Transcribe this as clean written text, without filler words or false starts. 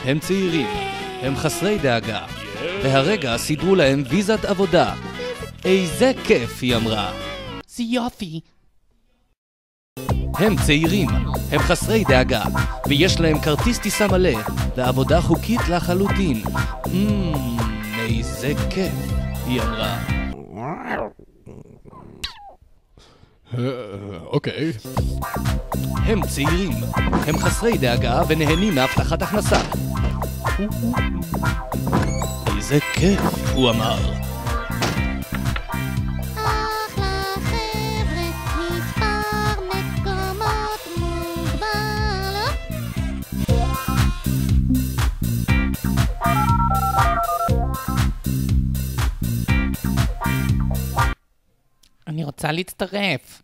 הם צעירים, הם חסרי דאגה, והרגע סידרו להם ויזת עבודה. איזה כיף, היא אמרה. זה יופי. הם צעירים, הם חסרי דאגה, ויש להם כרטיס טיסה מלא, ועבודה חוקית לחלוטין. איזה כיף, היא אמרה. אוקיי. הם צעירים, הם חסרי דאגה ונהנים מהבטחת הכנסה. איזה כיף, הוא אמר. אחלה חבר'ה, מספר מקומות מוגבל, לא? אני רוצה להצטרף.